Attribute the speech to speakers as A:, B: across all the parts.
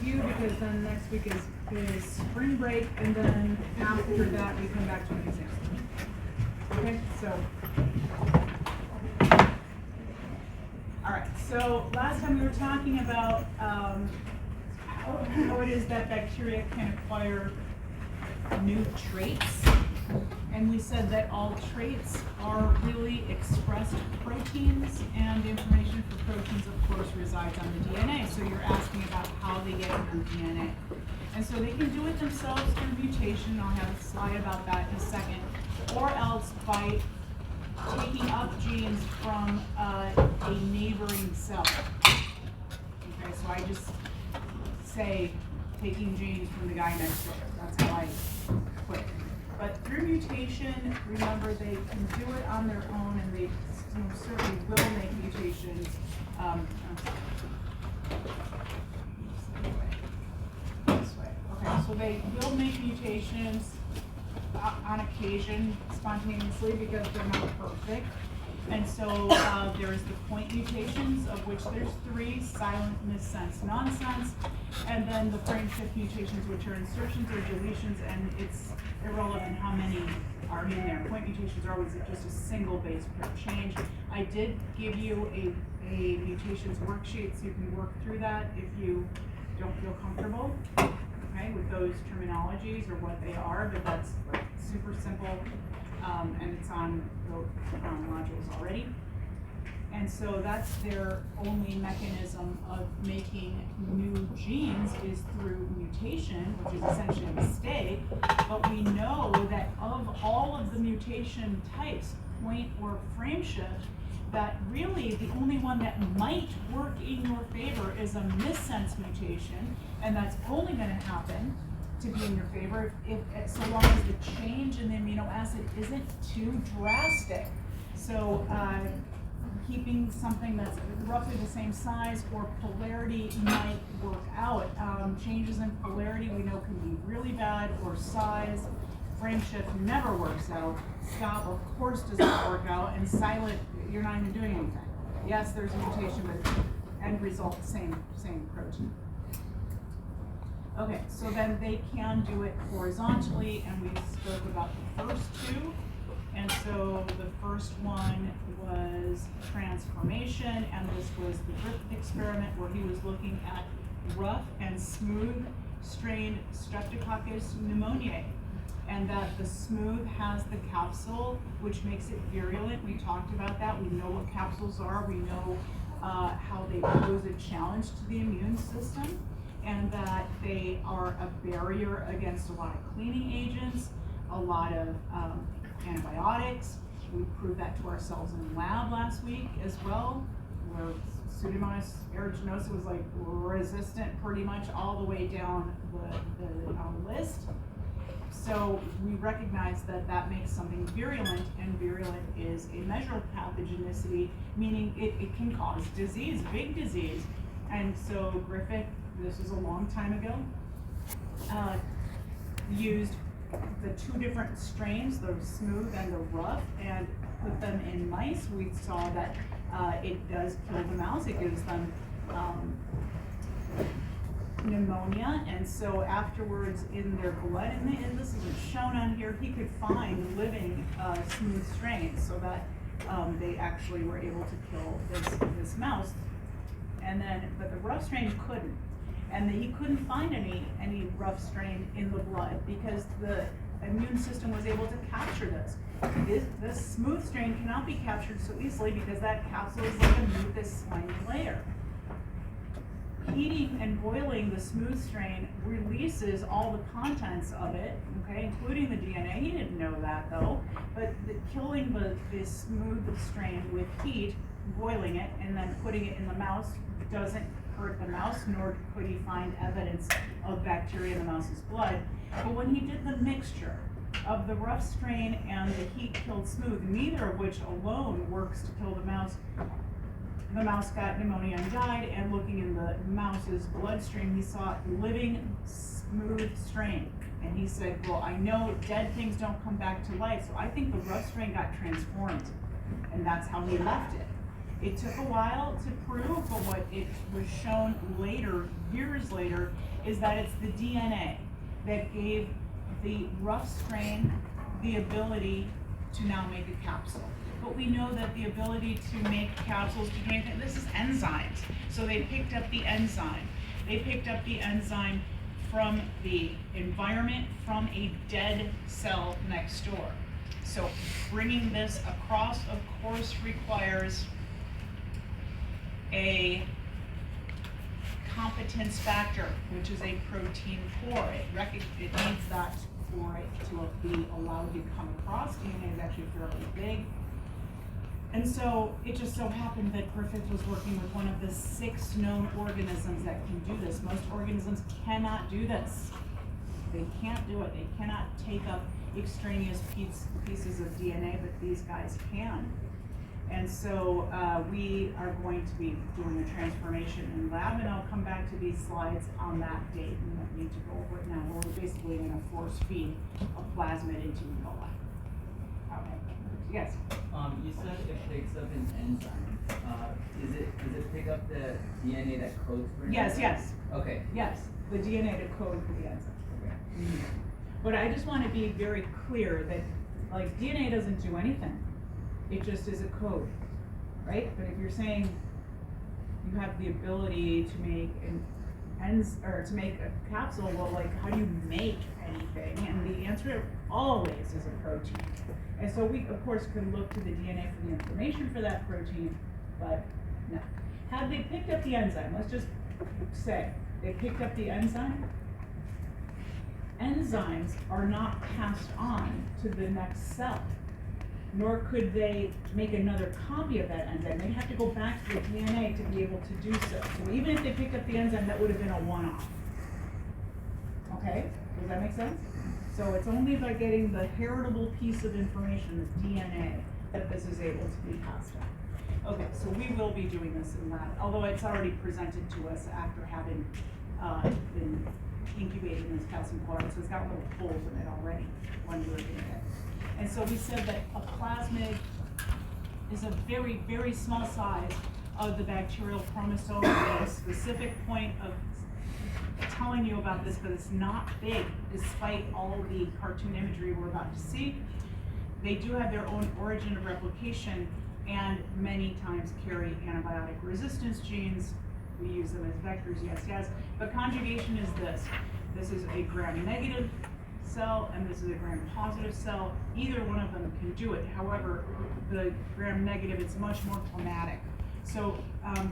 A: you, because then next week is spring break, and then after that we come back to an exam. Okay, so. Alright, so last time we were talking about how it is that bacteria can acquire new traits. And we said that all traits are really expressed proteins, and the information for proteins, of course, resides on the DNA. So you're asking about how they get in your DNA. And so they can do it themselves through mutation. I'll have a slide about that in a second. Or else by taking up genes from a neighboring cell. Okay, so I just say taking genes from the guy next door. That's how I put it. But through mutation, remember, they can do it on their own, and they certainly will make mutations. This way. Okay, so they will make mutations on occasion, spontaneously, because they're not perfect. And so there's the point mutations, of which there's 3: silent, missense, nonsense, and then the frame shift mutations, which are insertions or deletions, and it's irrelevant how many are in there. Point mutations are always just a single base pair change. I did give you a mutations worksheet, so you can work through that if you don't feel comfortable, okay, with those terminologies or what they are, but that's like super simple, and it's on the modules already. And so that's their only mechanism of making new genes is through mutation, which is essentially a mistake. But we know that of all of the mutation types, point or frame shift, that really the only one that might work in your favor is a missense mutation, and that's only going to happen to be in your favor if so long as the change in the amino acid isn't too drastic. So keeping something that's roughly the same size or polarity might work out. Changes in polarity we know can be really bad, or size. Frame shift never works out. Stop, of course, does not work out. And silent, you're not even doing anything. Yes, there's a mutation, but end result, same protein. Okay, so then they can do it horizontally, and we spoke about the first 2. And so the first one was transformation, and this was the Griffith experiment where he was looking at rough and smooth strained Streptococcus pneumoniae, and that the smooth has the capsule, which makes it virulent. We talked about that. We know what capsules are. We know how they pose a challenge to the immune system, and that they are a barrier against a lot of cleaning agents, a lot of antibiotics. We proved that to ourselves in lab last week as well, where Pseudomonas aeruginosa was like resistant pretty much all the way down the list. So we recognize that that makes something virulent, and virulent is a measure of pathogenicity, meaning it can cause disease, big disease. And so Griffith, this was a long time ago, used the 2 different strains, the smooth and the rough, and put them in mice. We saw that it does kill the mouse. It gives them pneumonia, and so afterwards in their blood, and this isn't shown on here, he could find living smooth strains, so that they actually were able to kill this mouse. And then, but the rough strain couldn't. And he couldn't find any rough strain in the blood because the immune system was able to capture this. This smooth strain cannot be captured so easily because that capsule is like a mucus slimy layer. Heating and boiling the smooth strain releases all the contents of it, okay, including the DNA. He didn't know that though, but killing the smooth strain with heat, boiling it, and then putting it in the mouse doesn't hurt the mouse, nor could he find evidence of bacteria in the mouse's blood. But when he did the mixture of the rough strain and the heat-killed smooth, neither of which alone works to kill the mouse got pneumonia and died, and looking in the mouse's bloodstream, he saw living, smooth strain. And he said, well, I know dead things don't come back to life, so I think the rough strain got transformed, and that's how he left it. It took a while to prove, but what it was shown later, years later, is that it's the DNA that gave the rough strain the ability to now make a capsule. But we know that the ability to make capsules, to do anything, this is enzymes. So they picked up the enzyme. They picked up the enzyme from the environment, from a dead cell next door. So bringing this across, of course, requires a competence factor, which is a protein core. It needs that for it to be allowed to come across. DNA is actually fairly big. And so it just so happened that Griffith was working with one of the 6 known organisms that can do this. Most organisms cannot do this. They can't do it. They cannot take up extraneous pieces of DNA, but these guys can. And so we are going to be doing a transformation in lab, and I'll come back to these slides on that date. We don't need to go over it now. We're basically going to force feed a plasmid into E. coli. Okay. Yes?
B: You said it picks up an enzyme. Does it pick up the DNA that codes for an enzyme?
A: Yes.
B: Okay.
A: Yes, the DNA to code for the enzyme.
B: Okay.
A: Mm-hmm. But I just want to be very clear that, like, DNA doesn't do anything. It just is a code, right? But if you're saying you have the ability to make to make a capsule, well, like, how do you make anything? And the answer always is a protein. And so we, of course, could look to the DNA for the information for that protein, but no. Had they picked up the enzyme, let's just say they picked up the enzyme, enzymes are not passed on to the next cell, nor could they make another copy of that enzyme. They'd have to go back to the DNA to be able to do so. So even if they picked up the enzyme, that would have been a one-off. Okay, does that make sense? So it's only by getting the heritable piece of information, the DNA, that this is able to be passed on. Okay, so we will be doing this in lab, although it's already presented to us after having been incubating this calcium chloride, so it's got little holes in it already when we were doing it. And so we said that a plasmid is a very, very small size of the bacterial chromosome. At a specific point of telling you about this, but it's not big despite all the cartoon imagery we're about to see. They do have their own origin of replication and many times carry antibiotic resistance genes. We use them as vectors, yes. But conjugation is this. This is a gram-negative cell and this is a gram-positive cell. Either one of them can do it. However, the gram-negative is much more chromatic. So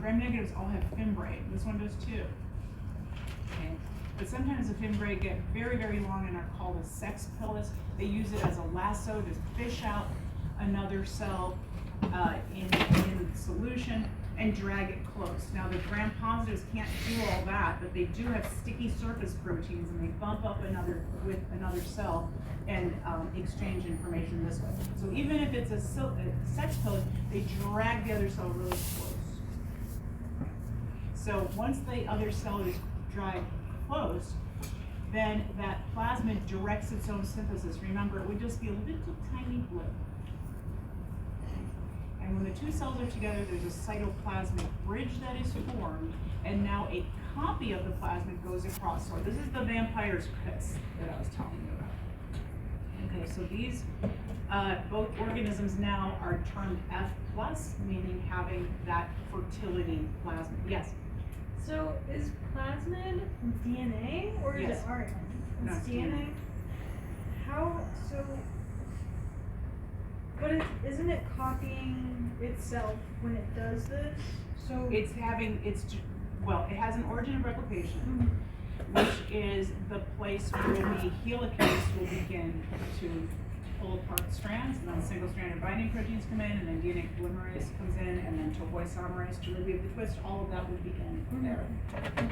A: gram-negatives all have fimbriae. This one does too. Okay. But sometimes the fimbriae get very, very long and are called a sex pilus. They use it as a lasso to fish out another cell in solution and drag it close. Now the gram-positives can't do all that, but they do have sticky surface proteins and they bump up with another cell and exchange information this way. So even if it's a sex pilus, they drag the other cell really close. So once the other cell is dragged close, then that plasmid directs its own synthesis. Remember, it would just be a little tiny blip. And when the two cells are together, there's a cytoplasmic bridge that is formed, and now a copy of the plasmid goes across. So this is the vampire's kiss that I was telling you about. Okay, so these both organisms now are termed F+, meaning having that fertility plasmid. Yes?
C: So is plasmid DNA or is
A: Yes.
C: it RNA?
A: No,
C: It's
A: it's
C: DNA.
A: DNA.
C: How so? But isn't it copying itself when it does this? So
A: It has an origin of replication, which is the place where the helicase will begin to pull apart strands, and then single-stranded binding proteins come in, and then DNA polymerase comes in, and then topoisomerase to relieve the twist. All of that would begin there.
C: Okay.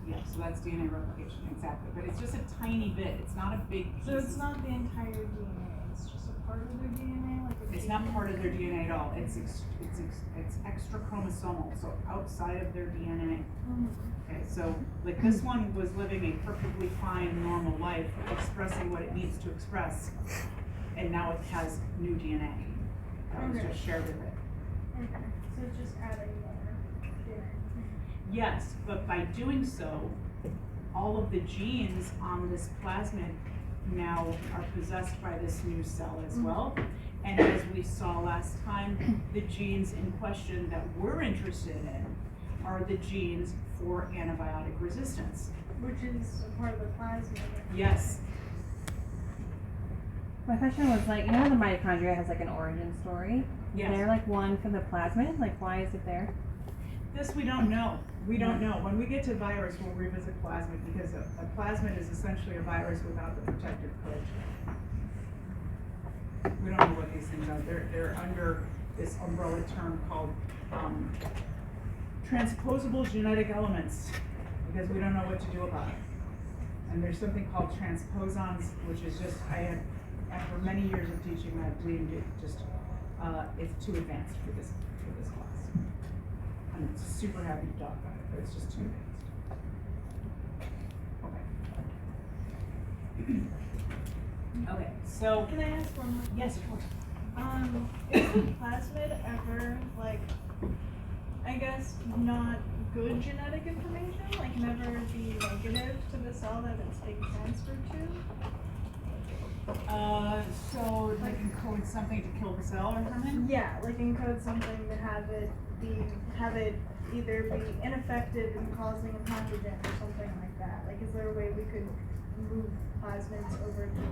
A: Yeah, so that's DNA replication, exactly. But it's just a tiny bit. It's not a big piece.
C: So it's not the entire DNA. It's just a part of their DNA, like a
A: It's not part of their DNA at all. It's extra chromosomal, so outside of their DNA. Okay, so like this one was living a perfectly fine, normal life, expressing what it needs to express. and now it has new DNA that was
C: Okay.
A: just shared with it.
C: Okay, so it's just adding more DNA.
A: Yes, but by doing so, all of the genes on this plasmid now are possessed by this new cell as well. And as we saw last time, the genes in question that we're interested in are the genes for antibiotic resistance.
C: Which is a part of the plasmid.
A: Yes,
D: My question was like, you know how the mitochondria has like an origin story? Is
A: yes.
D: there like one for the plasmid? Like why is it there?
A: This we don't know. We don't know. When we get to virus, we'll revisit plasmid because a plasmid is essentially a virus without the protective coat. We don't know what these things are. They're under this umbrella term called transposable genetic elements because we don't know what to do about it. And there's something called transposons, which is just, after many years of teaching, I've deemed it just, it's too advanced for this class. I'm super happy to talk about it, but it's just too advanced. Okay. Okay, so,
C: Can I ask one more?
A: yes, of course.
C: Is the plasmid ever like, I guess, not good genetic information? Like never be negative to the cell that it's being transferred to?
A: So like encode something to kill the cell or something?
C: Yeah, like encode something to have it either be ineffective in causing a pathogen or something like that. Like, is there a way we could move plasmids over to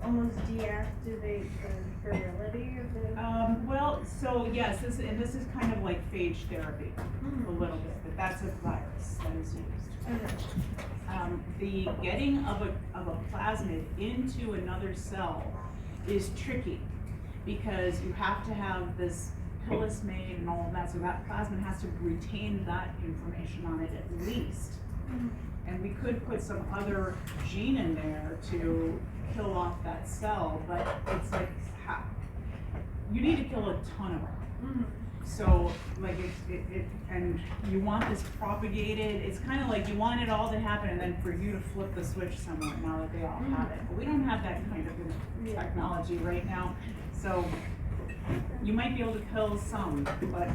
C: almost deactivate the virility of the?
A: Well, so yes, this is kind of like phage therapy, a little bit, but that's a virus that is used.
C: Okay.
A: The getting of a plasmid into another cell is tricky because you have to have this pilus made and all of that, so that plasmid has to retain that information on it at least. And we could put some other gene in there to kill off that cell, but it's like, you need to kill a ton of them. So, like, and you want this propagated, it's kind of like you want it all to happen and then for you to flip the switch somewhere now that they all have it. But we don't have that kind of technology right now. So, you might be able to kill some, but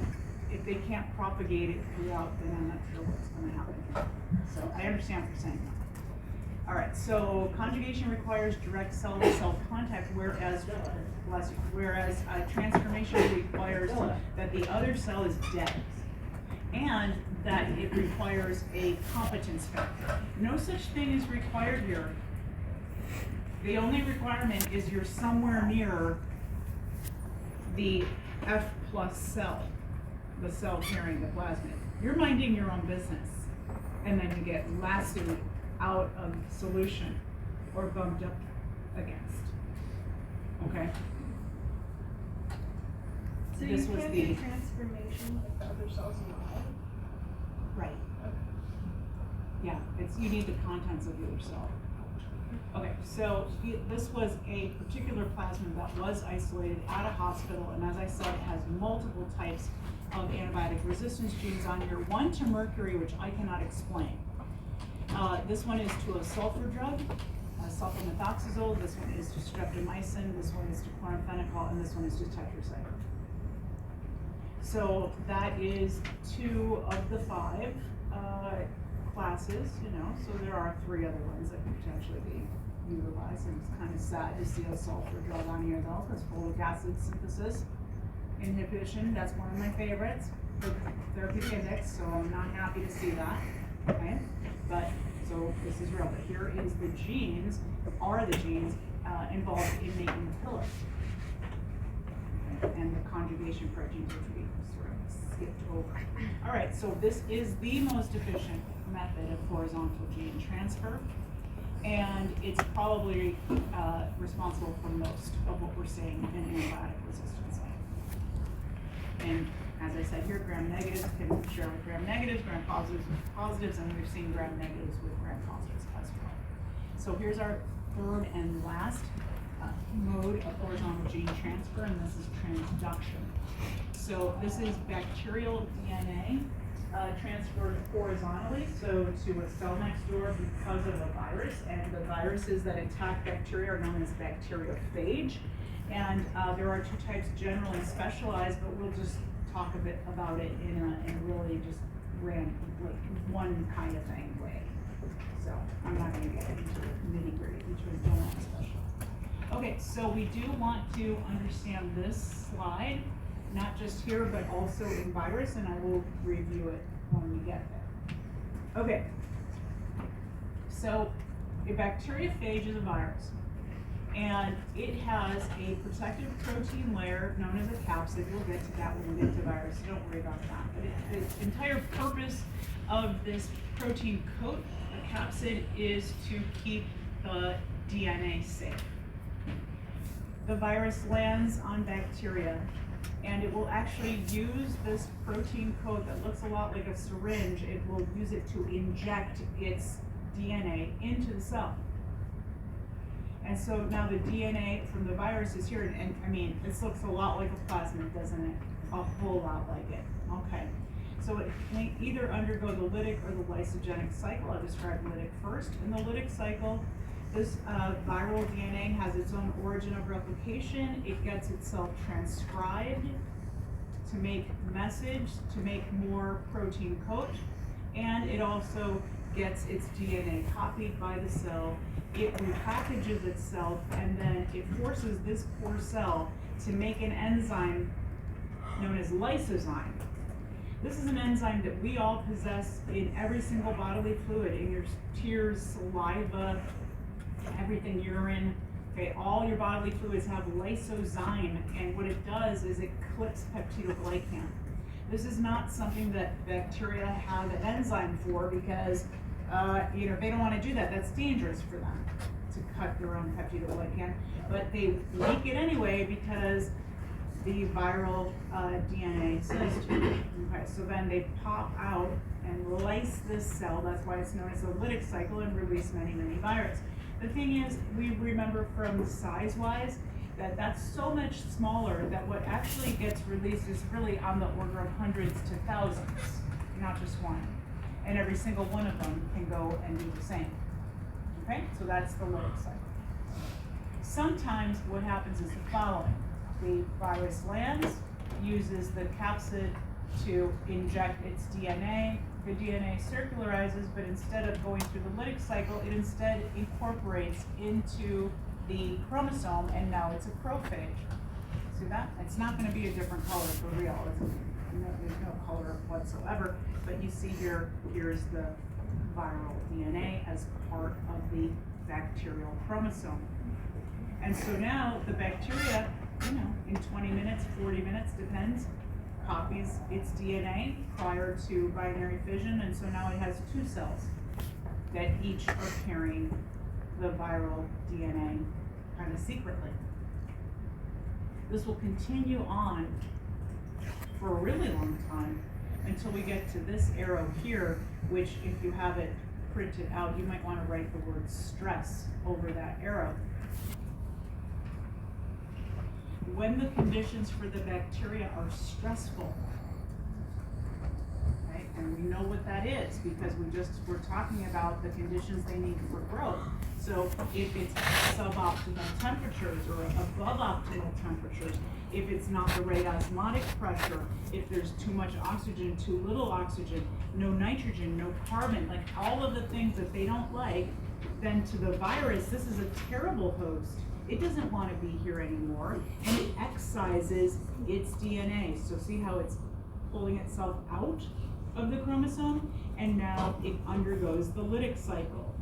A: if they can't propagate it throughout, then I'm not sure what's going to happen. So, I understand what you're saying now. All right, so conjugation requires direct cell-to-cell contact, whereas transformation requires that the other cell is dead, and that it requires a competence factor. No such thing is required here. The only requirement is you're somewhere near the F+ cell, the cell carrying the plasmid. You're minding your own business, and then you get lassoed out of solution or bumped up against. Okay?
C: So
A: This
C: you
A: was
C: can't
A: the-
C: do transformation if the other cells alive?
A: Right. Yeah, you need the contents of the other cell. Okay, so this was a particular plasmid that was isolated at a hospital, and as I said, it has multiple types of antibiotic resistance genes on here. One to mercury, which I cannot explain. This one is to a sulfur drug, sulfamethoxazole. This one is to streptomycin. This one is to chloramphenicol, and this one is to tetracycline. So that is 2 of the 5 classes, so there are 3 other ones that could potentially be utilized, and it's kind of sad to see a sulfur drug on here though, because folic acid synthesis inhibition, that's one of my favorites for therapeutics, so I'm not happy to see that, okay? But, so this is real, but here is the genes involved in making the pillar. Okay, and the conjugation proteins, which we sort of skipped over. All right, so this is the most efficient method of horizontal gene transfer, and it's probably responsible for most of what we're seeing in antibiotic resistance. And as I said here, gram-negatives can share with gram-negatives, gram-positives with positives, and we've seen gram-negatives with gram-positives as well. So here's our third and last mode of horizontal gene transfer, and this is transduction. So this is bacterial DNA transferred horizontally, so to a cell next door because of a virus, and the viruses that attack bacteria are known as bacteriophage. And there are two types, general and specialized, but we'll just talk a bit about it in a really just random, like one kind of thing way. So I'm not gonna get into the nitty gritty between general and specialized. Okay, so we do want to understand this slide, not just here, but also in virus, and I will review it when we get there. Okay, so a bacteriophage is a virus, and it has a protective protein layer known as a capsid. We'll get to that when we get to virus, so don't worry about that. But the entire purpose of this protein coat, a capsid, is to keep the DNA safe. The virus lands on bacteria, and it will actually use this protein coat that looks a lot like a syringe. It will use it to inject its DNA into the cell. And so now the DNA from the virus is here, and I mean, this looks a lot like a plasmid, doesn't it? A whole lot like it. Okay. So it may either undergo the lytic or the lysogenic cycle. I'll describe lytic first. In the lytic cycle, this viral DNA has its own origin of replication. It gets itself transcribed to make message, to make more protein coat, and it also gets its DNA copied by the cell. It repackages itself, and then it forces this poor cell to make an enzyme known as lysozyme. This is an enzyme that we all possess in every single bodily fluid, in your tears, saliva, everything, urine. Okay, all your bodily fluids have lysozyme, and what it does is it clips peptidoglycan. This is not something that bacteria have an enzyme for because they don't want to do that. That's dangerous for them to cut their own peptidoglycan, but they leak it anyway because the viral DNA says to. Okay, so then they pop out and lyse this cell. That's why it's known as a lytic cycle, and release many, many viruses. The thing is, we remember from size-wise that that's so much smaller that what actually gets released is really on the order of hundreds to thousands, not just one. And every single one of them can go and do the same. Okay, so that's the lytic cycle. Sometimes what happens is the following. The virus lands, uses the capsid to inject its DNA. The DNA circularizes, but instead of going through the lytic cycle, it instead incorporates into the chromosome, and now it's a prophage. See that? It's not going to be a different color for real. There's no color whatsoever, but you see here's the viral DNA as part of the bacterial chromosome. And so now the bacteria, in 20 minutes, 40 minutes, depends, copies its DNA prior to binary fission, and so now it has two cells that each are carrying the viral DNA kind of secretly. This will continue on for a really long time until we get to this arrow here, which if you have it printed out, you might want to write the word stress over that arrow. When the conditions for the bacteria are stressful, right, and we know what that is because we're talking about the conditions they need for growth. So if it's suboptimal temperatures or above optimal temperatures, if it's not the right osmotic pressure, if there's too much oxygen, too little oxygen, no nitrogen, no carbon, like all of the things that they don't like, then to the virus, this is a terrible host. It doesn't want to be here anymore, and it excises its DNA. So see how it's pulling itself out of the chromosome, and now it undergoes the lytic cycle.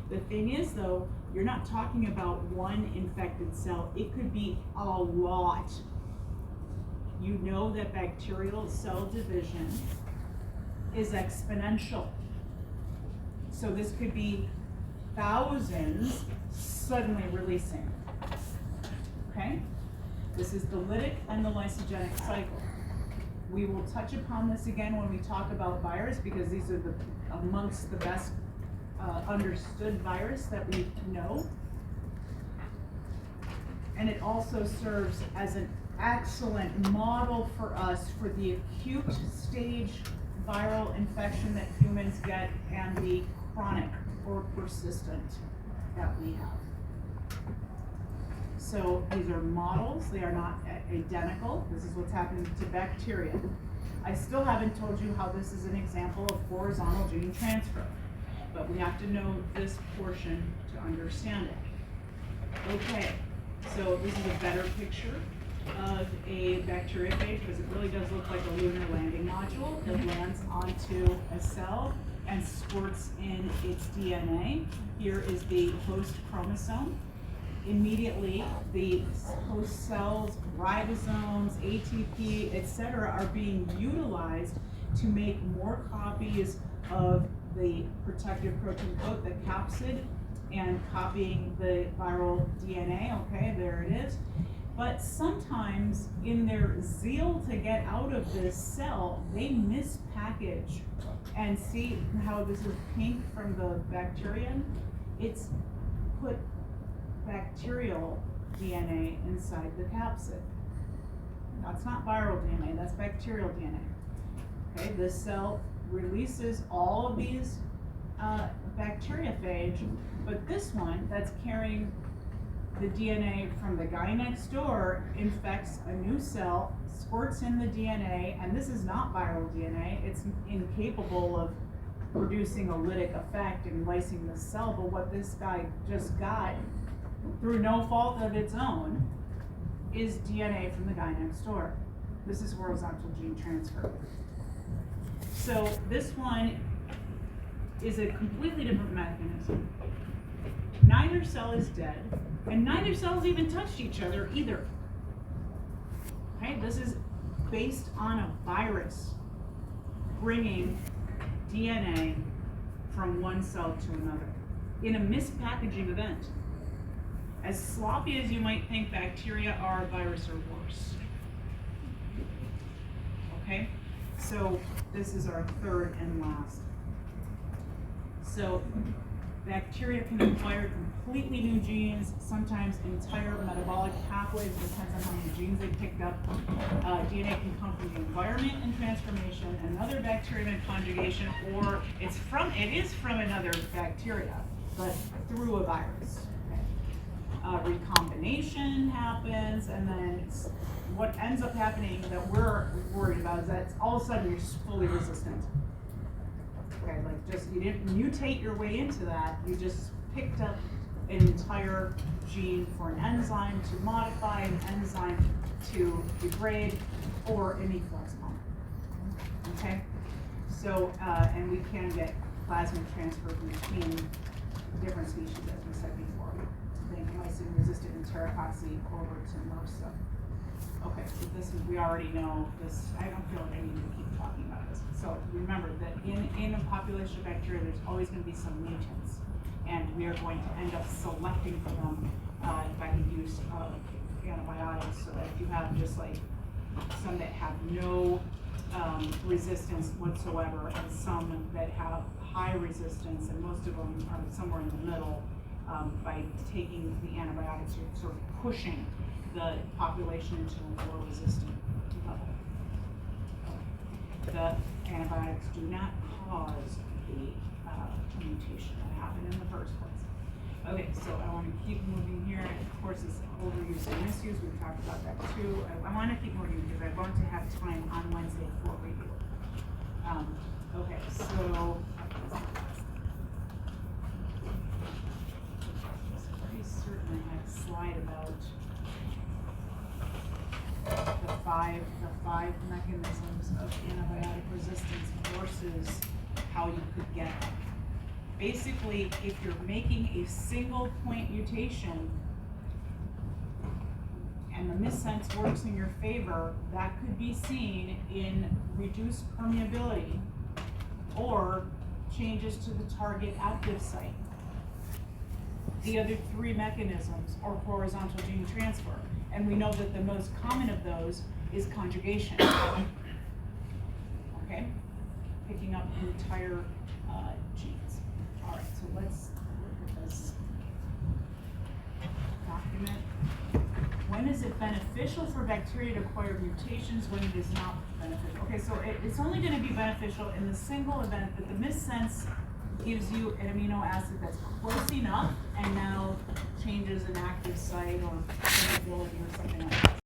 A: The thing is, though, you're not talking about one infected cell. It could be a lot. You know that bacterial cell division is exponential. So this could be thousands suddenly releasing. Okay? This is the lytic and the lysogenic cycle. We will touch upon this again when we talk about virus because these are amongst the best understood virus that we know. And it also serves as an excellent model for us for the acute stage viral infection that humans get and the chronic or persistent that we have. So these are models, they are not identical. This is what's happening to bacteria. I still haven't told you how this is an example of horizontal gene transfer, but we have to know this portion to understand it. Okay, so this is a better picture of a bacteriophage because it really does look like a lunar landing module. It lands onto a cell and squirts in its DNA. Here is the host chromosome. Immediately, the host cells, ribosomes, ATP, etc., are being utilized to make more copies of the protective protein coat, the capsid, and copying the viral DNA. Okay, there it is. But sometimes, in their zeal to get out of this cell, they mispackage. And see how this is pink from the bacterium? It's put bacterial DNA inside the capsid. That's not viral DNA, that's bacterial DNA. Okay, this cell releases all of these bacteriophage, but this one that's carrying the DNA from the guy next door infects a new cell, squirts in the DNA, and this is not viral DNA, it's incapable of producing a lytic effect and lysing the cell, but what this guy just got, through no fault of its own, is DNA from the guy next door. This is horizontal gene transfer. So this one is a completely different mechanism. Neither cell is dead, and neither cells even touched each other either. Okay, this is based on a virus bringing DNA from one cell to another in a mispackaging event. As sloppy as you might think bacteria are, viruses are worse. Okay, so this is our third and last. So bacteria can acquire completely new genes, sometimes entire metabolic pathways, depends on how many genes they picked up. DNA can come from the environment and transformation, another bacterium and conjugation, or it is from another bacteria, but through a virus. Recombination happens, and then what ends up happening that we're worried about is that all of a sudden you're fully resistant. Okay, like just, you didn't mutate your way into that, you just picked up an entire gene for an enzyme to modify, an enzyme to degrade, or an efflux pump. Okay, so, and we can get plasmid transfer between different species, as we said before. Mycin-resistant enterococcus over to MRSA. Okay, so this is, we already know this. I don't feel like I need to keep talking about this. So remember that in a population of bacteria, there's always going to be some mutants, and we are going to end up selecting for them by the use of antibiotics. So that if you have just like some that have no resistance whatsoever, and some that have high resistance, and most of them are somewhere in the middle. By taking the antibiotics, you're sort of pushing the population into a more resistant level. The antibiotics do not cause the mutation that happened in the first place. Okay, so I want to keep moving here. Of course, it's overuse and misuse. We've talked about that too. I want to keep moving because I want to have time on Wednesday for review. Okay, so. Certainly had a slide about the five mechanisms of antibiotic resistance versus how you could get them. Basically, if you're making a single point mutation and the missense works in your favor, that could be seen in reduced permeability or changes to the target active site. The other three mechanisms are horizontal gene transfer, and we know that the most common of those is conjugation. Okay, picking up entire genes. All right, so let's look at this document. When is it beneficial for bacteria to acquire mutations when it is not beneficial? Okay, so it's only gonna be beneficial in the single event that the missense gives you an amino acid that's close enough and now changes an active site or permeability or something like that.